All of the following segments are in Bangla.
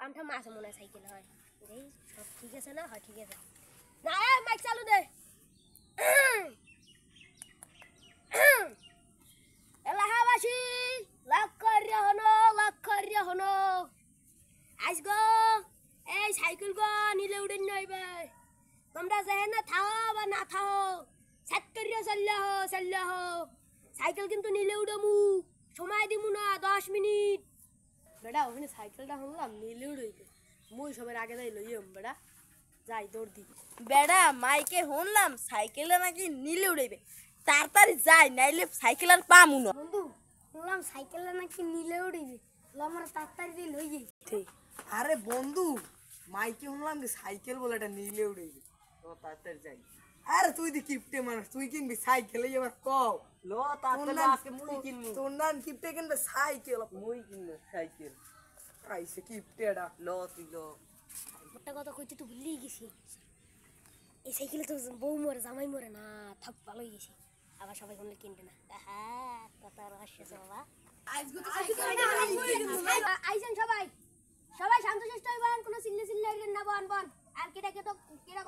পামটা মাছ মনে হয় সাইকেল হয় এই সব ঠিক আছে না হয় ঠিক আছে না মাইক চালু দে এলাহাবাসী লক্ষ্য হনো আজ গো এই সাইকেল গো নিলে উড়ে নইবে তোমরা যেহে না থাও বা না থাও সাত করিয়া চল্লা হো সাইকেল কিন্তু নিলে উড়মু সময় দিমু না 10 মিনিট বেটা ওখানে সাইকেলটা হলাম নিলে উড়ইবে মুই সবার আগে যাই লইম বেটা যাই দৌড় দি বেড়া মাইকে শুনলাম সাইকেলে নাকি নিলে উড়াইবে তাড়াতাড়ি যাই নাইলে সাইকেল আর পামু না বন্ধু শুনলাম সাইকেলটা নাকি নিলে উড়িবে আমরা তাড়াতাড়ি দিয়ে লই যাই ঠিক আরে বন্ধু মাইকে শুনলাম যে সাইকেল বলে এটা নিলে উড়াইবে তো তাড়াতাড়ি যাই আরে তুই দি কিপটে মানুষ তুই কিনবি সাইকেল এই আবার কও লো তাড়াতাড়ি আজকে মুই কিনবো তোর নাম কিপটে কিনবে সাইকেল মুই কিনবো সাইকেল আইছে কিপটেডা লো তুই লো একটা কথা কইতে তো ভুলেই গেছি এই সাইকেলে তো বউ মরে জামাই মরে না থাক ভালোই গেছি আবার সবাই কোনলে কিনবে না হ্যাঁ কত রহস্য বাবা আইছেন সবাই সবাই শান্তশিষ্ট হইবেন কোনো চিল্লে না বন আর কেটা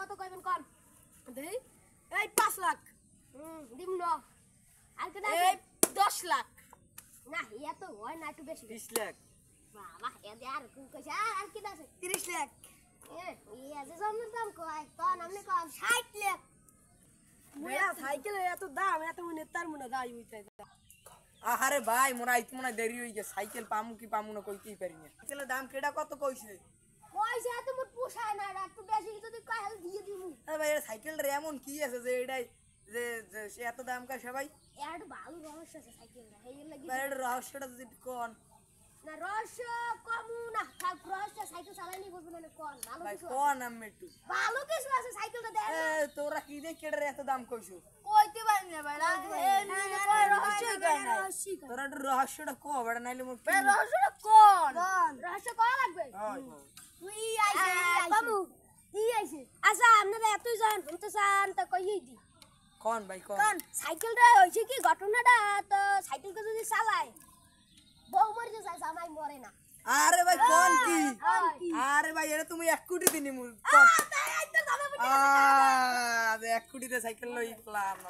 কত কইবেন কোন দেই এই 5 লাখ দিম না আর কেটা এই 10 লাখ না ইয়া তো হয় না একটু বেশি 20 লাখ বাবা এ দে আর কোন কইছে আর কেটা আছে 30 লাখ ইয়া যে জমির দাম কয় কোন আমনে কোন 60 লাখ বেড়া সাইকেলে এত দাম এত মনে তার মনে যাই হইতে আহারে ভাই মোরা আইতে মনে দেরি হই গেছে সাইকেল পামু কি পামু না কইতেই পারি না সাইকেলের দাম কেডা কত কইছে কইছে এত মোর পোষায় না একটু বেশি যদি কয় হল দিয়ে দিমু আরে ভাই এর সাইকেলটার এমন কি আছে যে এটাই যে সে এত দাম কার সবাই এর ভালো রহস্য আছে সাইকেলটা এই লাগি ভাই এর রহস্যটা যদি কোন না রহস্য কমু না থাক রহস্য সাইকেল চালাইনি বলবো না কোন ভালো ভাই কিছু কোন আমি একটু ভালো কিছু আছে সাইকেলটা দেখ এ তোরা কি দেখ কেডার এত দাম কইছো কইতে পারি না বেড়া এমনি কই রহস্যই কই না তোরা একটু রহস্যটা কো বড় নাইলে মোর বেড়া রহস্যটা কোন রহস্য কয়া লাগবে হয় তুই আইছে বাবু ই আইছে আচ্ছা আপনারা এতই জান শুনতে চান তা কইই দি কোন ভাই কোন কোন সাইকেলটা হইছে কি ঘটনাটা তো সাইকেলটা যদি চালায় বউ মরে যায় জামাই মরে না আরে ভাই কোন কি কি? আরে ভাই এটা তুমি 1 কোটি দিনি মু তাই আইতে যাবে আ 1 কোটিতে সাইকেল লই গেলাম না